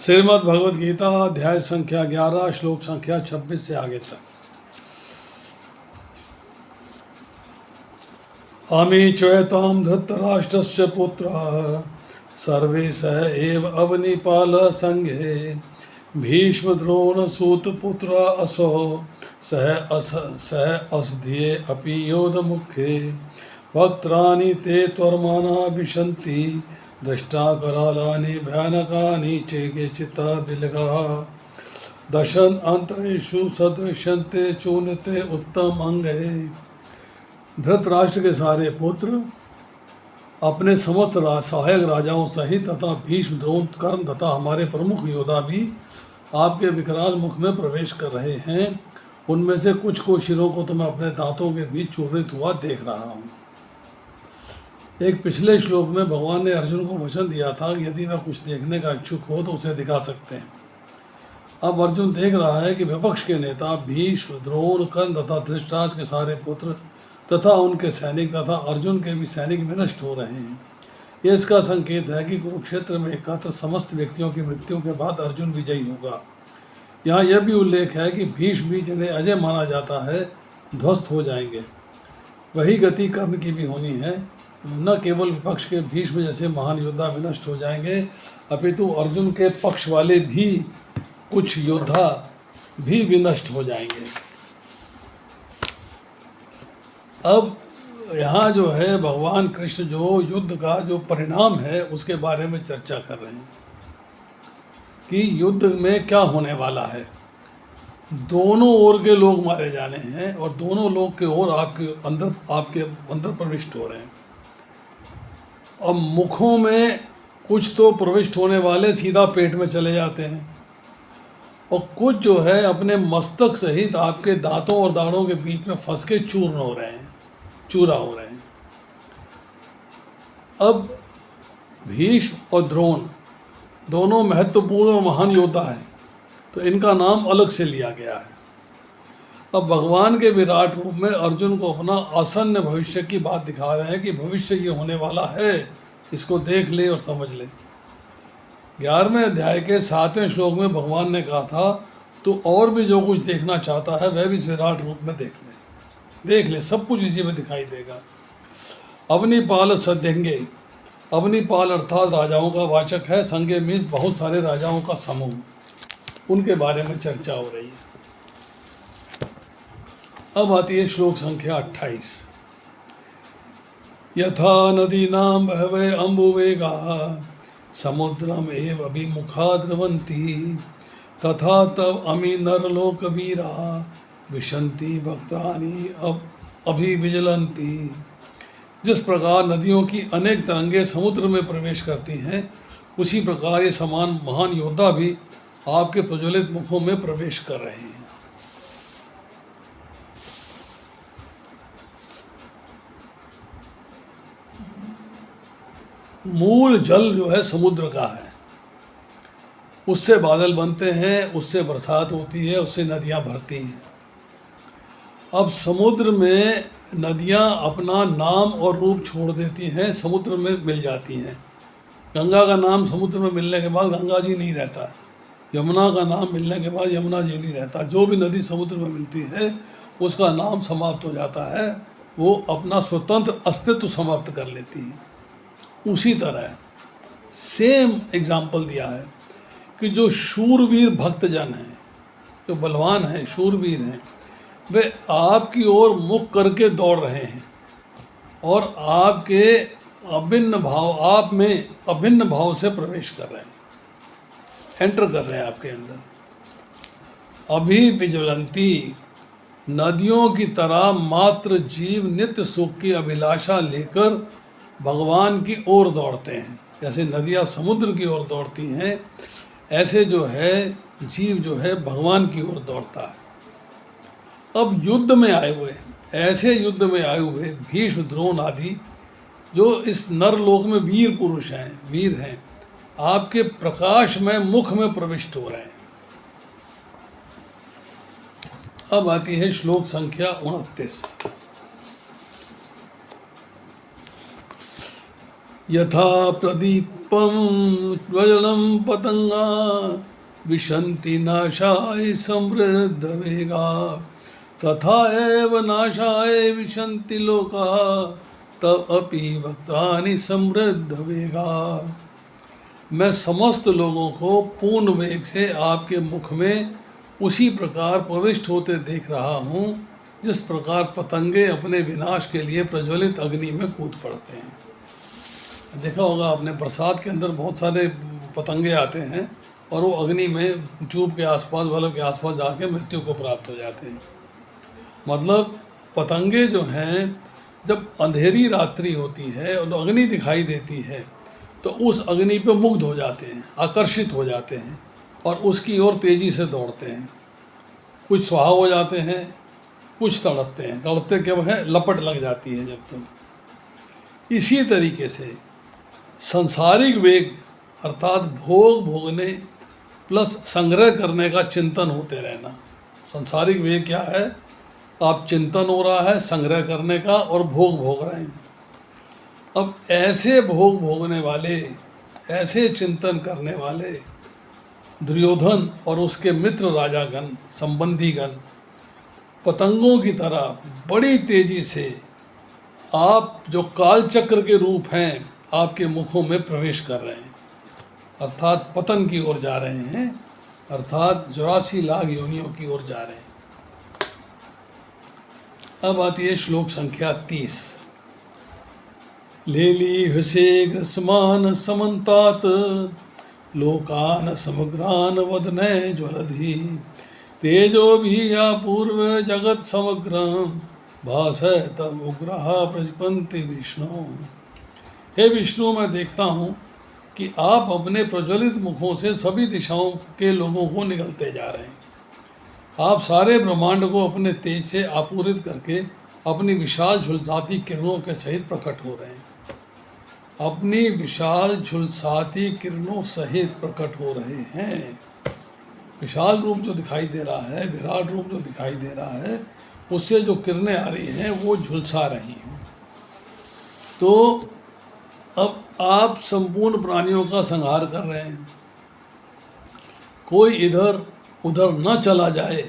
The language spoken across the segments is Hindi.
श्रीमद् भगवद गीता अध्याय संख्या 11 श्लोक संख्या 26 से आगे तक। अमी चैताम धृतराष्ट्रस्य पुत्रः सर्वे सह एव अवनिपाल संघे भीष्म द्रोण सूत पुत्र असो सह अस्धिये अपि योध मुखे वक्त्राणि ते त्वरमाना विशन्ति दृष्टा करालानि भयानकानि चेके चित्ता बिलगा दशन अंतरेषु सदृश्यन्ते चूनते उत्तम अंगे। धृतराष्ट्र के सारे पुत्र अपने समस्त सहायक राजाओं सहित तथा भीष्म द्रोण कर्ण तथा हमारे प्रमुख योद्धा भी आपके विकराल मुख में प्रवेश कर रहे हैं। उनमें से कुछ को शिरों को तो मैं अपने दांतों के बीच चूर्णित हुआ देख रहा हूँ। एक पिछले श्लोक में भगवान ने अर्जुन को वचन दिया था कि यदि वह कुछ देखने का इच्छुक हो तो उसे दिखा सकते हैं। अब अर्जुन देख रहा है कि विपक्ष के नेता भीष्म द्रोण कर्ण तथा धृतराष्ट्र के सारे पुत्र तथा उनके सैनिक तथा अर्जुन के भी सैनिक विनष्ट हो रहे हैं। यह इसका संकेत है कि कुरुक्षेत्र में एकत्र समस्त व्यक्तियों की मृत्यु के बाद अर्जुन विजयी होगा। यहाँ यह भी उल्लेख है कि भीष्म भी जिन्हें अजय माना जाता है ध्वस्त हो जाएंगे। वही गति कर्ण की भी होनी है। न केवल विपक्ष के भीष्म जैसे महान योद्धा विनष्ट हो जाएंगे, अपितु अर्जुन के पक्ष वाले भी कुछ योद्धा भी विनष्ट हो जाएंगे। अब यहाँ जो है भगवान कृष्ण जो युद्ध का जो परिणाम है उसके बारे में चर्चा कर रहे हैं कि युद्ध में क्या होने वाला है। दोनों ओर के लोग मारे जाने हैं और दोनों लोग के ओर आपके अंदर प्रविष्ट हो रहे हैं। अब मुखों में कुछ तो प्रविष्ट होने वाले सीधा पेट में चले जाते हैं और कुछ जो है अपने मस्तक सहित आपके दांतों और दाढ़ों के बीच में फंस के चूरा हो रहे हैं। अब भीष्म और द्रोण दोनों महत्वपूर्ण और महान योद्धा हैं, तो इनका नाम अलग से लिया गया है। अब भगवान के विराट रूप में अर्जुन को अपना आसन्न भविष्य की बात दिखा रहे हैं कि भविष्य ये होने वाला है, इसको देख ले और समझ ले। 11वें अध्याय के 7वें श्लोक में भगवान ने कहा था तो और भी जो कुछ देखना चाहता है वह भी इस विराट रूप में देख ले, सब कुछ इसी में दिखाई देगा। अवनिपाल सदेंगे, अवनिपाल अर्थात राजाओं का वाचक है। संगे मीन्स बहुत सारे राजाओं का समूह, उनके बारे में चर्चा हो रही है। अब आती है श्लोक संख्या 28। यथा नदीनां बहवे अम्बुवेगा समुद्रम एव अभिमुखा द्रवन्ति तथा तव अमी नरलोक वीरा विशन्ति वक्त्राणि अभिविजलन्ति। जिस प्रकार नदियों की अनेक तरंगे समुद्र में प्रवेश करती हैं, उसी प्रकार ये समान महान योद्धा भी आपके प्रज्वलित मुखों में प्रवेश कर रहे हैं। मूल जल जो है समुद्र का है, उससे बादल बनते हैं, उससे बरसात होती है, उससे नदियां भरती हैं। अब समुद्र में नदियां अपना नाम और रूप छोड़ देती हैं, समुद्र में मिल जाती हैं। गंगा का नाम समुद्र में मिलने के बाद गंगा जी नहीं रहता है, यमुना का नाम मिलने के बाद यमुना जी नहीं रहता। जो भी नदी समुद्र में मिलती है उसका नाम समाप्त हो जाता है, वो अपना स्वतंत्र अस्तित्व समाप्त कर लेती है। उसी तरह सेम एग्जाम्पल दिया है कि जो शूरवीर भक्तजन हैं, जो बलवान हैं, शूरवीर हैं, वे आपकी ओर मुख करके दौड़ रहे हैं और आपके आप में अभिन्न भाव से प्रवेश कर रहे हैं, एंटर कर रहे हैं आपके अंदर। अभी विज्वलंती, नदियों की तरह मात्र जीव नित्य सुख की अभिलाषा लेकर भगवान की ओर दौड़ते हैं। जैसे नदियाँ समुद्र की ओर दौड़ती हैं, ऐसे जो है जीव जो है भगवान की ओर दौड़ता है। अब युद्ध में आए हुए, ऐसे युद्ध में आए हुए भीष्म द्रोण आदि जो इस नरलोक में वीर पुरुष हैं, वीर हैं, आपके प्रकाश में मुख में प्रविष्ट हो रहे हैं। अब आती है श्लोक संख्या 29। यथा प्रदीपम ज्वलनं पतंगा विशन्ति नाशाय समृद्ध वेगा तथा एव नाशाय विशन्ति लोका तब अपि वक्त्राणि समृद्ध वेगा। मैं समस्त लोगों को पूर्ण वेग से आपके मुख में उसी प्रकार प्रविष्ट होते देख रहा हूँ जिस प्रकार पतंगे अपने विनाश के लिए प्रज्वलित अग्नि में कूद पड़ते हैं। देखा होगा आपने, बरसात के अंदर बहुत सारे पतंगे आते हैं और वो अग्नि में ट्यूब के आसपास, बल्ब के आसपास जाके मृत्यु को प्राप्त हो जाते हैं। मतलब पतंगे जो हैं, जब अंधेरी रात्रि होती है और अग्नि दिखाई देती है तो उस अग्नि पे मुग्ध हो जाते हैं, आकर्षित हो जाते हैं और उसकी ओर तेज़ी से दौड़ते हैं। कुछ स्वाहा हो जाते हैं, कुछ तड़पते हैं। तड़पते कब है? लपट लग जाती है जब तक। इसी तरीके से सांसारिक वेग अर्थात भोग भोगने प्लस संग्रह करने का चिंतन होते रहना। सांसारिक वेग क्या है? आप चिंतन हो रहा है संग्रह करने का और भोग भोग रहे हैं। अब ऐसे भोग भोगने वाले, ऐसे चिंतन करने वाले दुर्योधन और उसके मित्र राजागण, संबंधीगण पतंगों की तरह बड़ी तेजी से आप जो कालचक्र के रूप हैं आपके मुखों में प्रवेश कर रहे हैं, अर्थात पतन की ओर जा रहे हैं, अर्थात 84 लाख योनियों की ओर जा रहे हैं। अब आती है श्लोक संख्या 30। लेलीहसे ग्रसमान समन्तात लोकान समग्रान वदने ज्वलधि तेजो भी या पूर्व जगत समग्रम भास तब उग्रह प्रजपंति विष्णु। हे विष्णु, मैं देखता हूँ कि आप अपने प्रज्वलित मुखों से सभी दिशाओं के लोगों को निगलते जा रहे हैं। आप सारे ब्रह्मांड को अपने तेज से आपूरित करके अपनी विशाल झुलसाती किरणों के सहित प्रकट हो रहे हैं। अपनी विशाल झुलसाती किरणों सहित प्रकट हो रहे हैं। विशाल रूप जो दिखाई दे रहा है, विराट रूप जो दिखाई दे रहा है, उससे जो किरणें आ रही हैं वो झुलसा रही हैं। तो अब आप संपूर्ण प्राणियों का संहार कर रहे हैं। कोई इधर उधर न चला जाए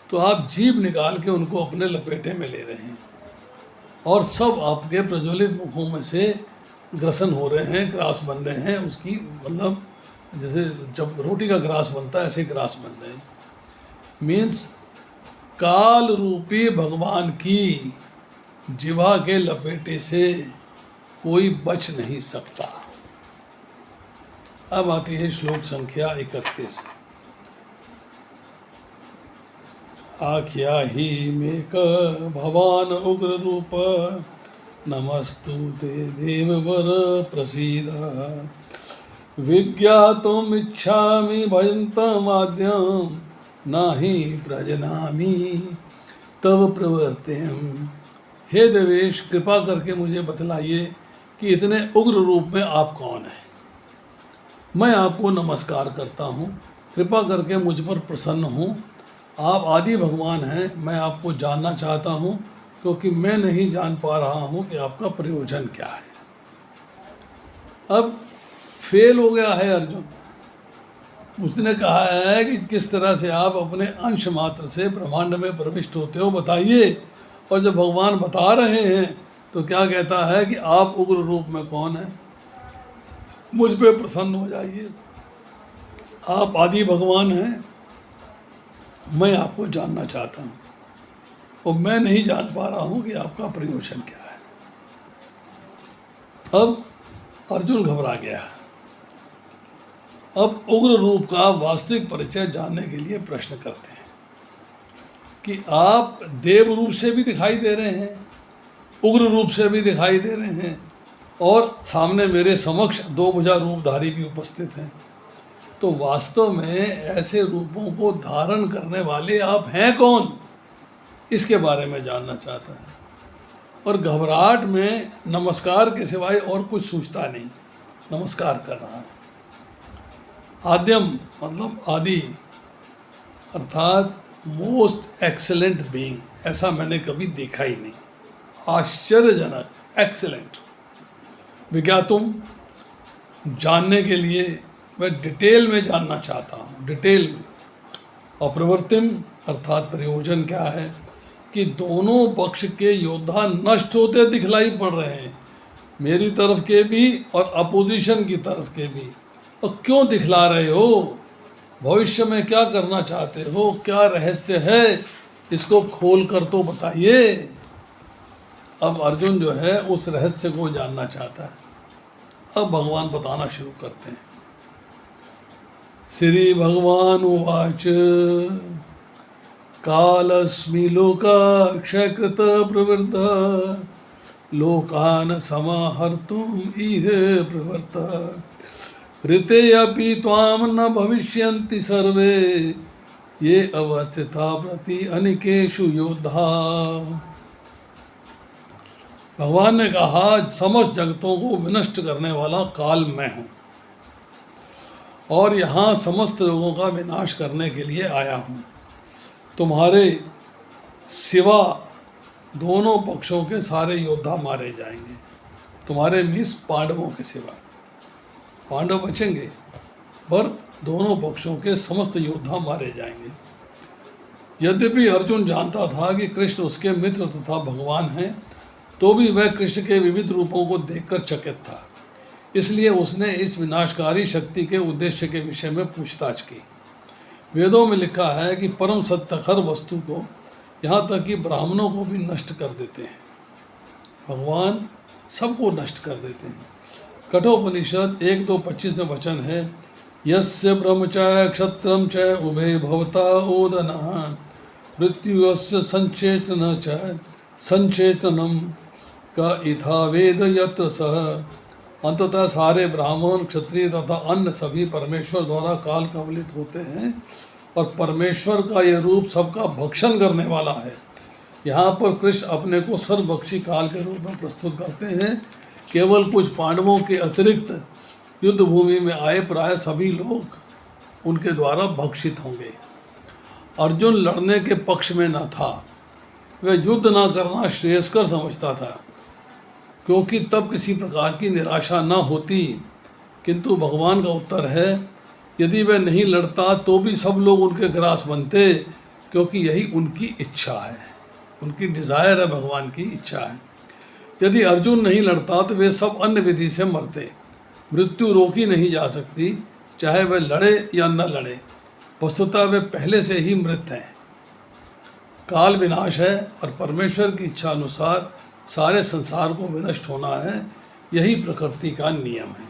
तो आप जीभ निकाल के उनको अपने लपेटे में ले रहे हैं और सब आपके प्रज्वलित मुखों में से ग्रसन हो रहे हैं, ग्रास बन रहे हैं। उसकी मतलब जैसे जब रोटी का ग्रास बनता है ऐसे ग्रास बन रहे हैं। मीन्स काल रूपी भगवान की जिह्वा के लपेटे से कोई बच नहीं सकता। अब आती है श्लोक संख्या 31। आख्या ही मेक भवान उग्र रूप नमस्तु ते देववर प्रसीद विज्ञातुमिच्छामि भयन्तमाद्यं नहि प्रजनामि तव प्रवर्तिम्। हे देवेश, कृपा करके मुझे बतलाइए कि इतने उग्र रूप में आप कौन हैं। मैं आपको नमस्कार करता हूँ, कृपा करके मुझ पर प्रसन्न हूँ। आप आदि भगवान हैं, मैं आपको जानना चाहता हूँ क्योंकि मैं नहीं जान पा रहा हूँ कि आपका प्रयोजन क्या है। अब फेल हो गया है अर्जुन। उसने कहा है कि किस तरह से आप अपने अंश मात्र से ब्रह्मांड में प्रविष्ट होते हो, बताइए। और जब भगवान बता रहे हैं तो क्या कहता है कि आप उग्र रूप में कौन हैं, मुझ पे प्रसन्न हो जाइए। आप आदि भगवान हैं, मैं आपको जानना चाहता हूँ और मैं नहीं जान पा रहा हूँ कि आपका प्रयोजन क्या है। अब अर्जुन घबरा गया। अब उग्र रूप का वास्तविक परिचय जानने के लिए प्रश्न करते हैं कि आप देव रूप से भी दिखाई दे रहे हैं, उग्र रूप से भी दिखाई दे रहे हैं और सामने मेरे समक्ष 2 भुजा रूपधारी भी उपस्थित हैं। तो वास्तव में ऐसे रूपों को धारण करने वाले आप हैं कौन, इसके बारे में जानना चाहता है। और घबराहट में नमस्कार के सिवाय और कुछ सोचता नहीं, नमस्कार कर रहा है। आद्यम मतलब आदि, अर्थात मोस्ट एक्सेलेंट बीइंग, ऐसा मैंने कभी देखा ही नहीं। आश्चर्यजनक, एक्सेलेंट, विज्ञातुम, जानने के लिए मैं डिटेल में जानना चाहता हूँ, डिटेल में। और प्रवृत्तिम अर्थात प्रयोजन क्या है कि दोनों पक्ष के योद्धा नष्ट होते दिखलाई पड़ रहे हैं, मेरी तरफ के भी और अपोजिशन की तरफ के भी। और क्यों दिखला रहे हो? भविष्य में क्या करना चाहते हो? क्या रहस्य है? इसको खोल कर तो बताइए। अब अर्जुन जो है उस रहस्य को जानना चाहता है। अब भगवान बताना शुरू करते हैं। श्री भगवान उवाच कालस्मि लोकाक्षयकृत प्रवृद्ध लोकान् समाहर्तुम् इह प्रवृत्तः ऋते अपि त्वां न भविष्यन्ति सर्वे ये अवस्थिता प्रति अनिकेषु योद्धा। भगवान ने कहा, समस्त जगतों को विनष्ट करने वाला काल मैं हूँ और यहाँ समस्त लोगों का विनाश करने के लिए आया हूँ। तुम्हारे सिवा दोनों पक्षों के सारे योद्धा मारे जाएंगे, तुम्हारे मीन्स पांडवों के सिवा। पांडव बचेंगे पर दोनों पक्षों के समस्त योद्धा मारे जाएंगे। यद्यपि अर्जुन जानता था कि कृष्ण उसके मित्र तथा भगवान हैं, तो भी वह कृष्ण के विविध रूपों को देखकर चकित था। इसलिए उसने इस विनाशकारी शक्ति के उद्देश्य के विषय में पूछताछ की। वेदों में लिखा है कि परम सत्य हर वस्तु को, यहाँ तक कि ब्राह्मणों को भी नष्ट कर देते हैं। भगवान सबको नष्ट कर देते हैं। कठोपनिषद 1:2:25 में वचन है, यस्य ब्रह्म च क्षत्रम च उभे भवता ओदनः मृत्युस्य संचेतन च संचेतनम का इथा वेद यत्र सह। अंततः सारे ब्राह्मण, क्षत्रिय तथा अन्य सभी परमेश्वर द्वारा काल कवलित होते हैं और परमेश्वर का यह रूप सबका भक्षण करने वाला है। यहाँ पर कृष्ण अपने को सर्वभक्षी काल के रूप में प्रस्तुत करते हैं। केवल कुछ पांडवों के अतिरिक्त युद्ध भूमि में आए प्राय सभी लोग उनके द्वारा भक्षित होंगे। अर्जुन लड़ने के पक्ष में न था, वह युद्ध न करना श्रेयस्कर समझता था, क्योंकि तब किसी प्रकार की निराशा न होती। किंतु भगवान का उत्तर है, यदि वह नहीं लड़ता तो भी सब लोग उनके ग्रास बनते, क्योंकि यही उनकी इच्छा है, उनकी डिज़ायर है, भगवान की इच्छा है। यदि अर्जुन नहीं लड़ता तो वे सब अन्य विधि से मरते। मृत्यु रोकी नहीं जा सकती, चाहे वह लड़े या न लड़े। वस्तुतः वे पहले से ही मृत हैं। काल विनाश है और परमेश्वर की इच्छा अनुसार सारे संसार को विनष्ट होना है, यही प्रकृति का नियम है।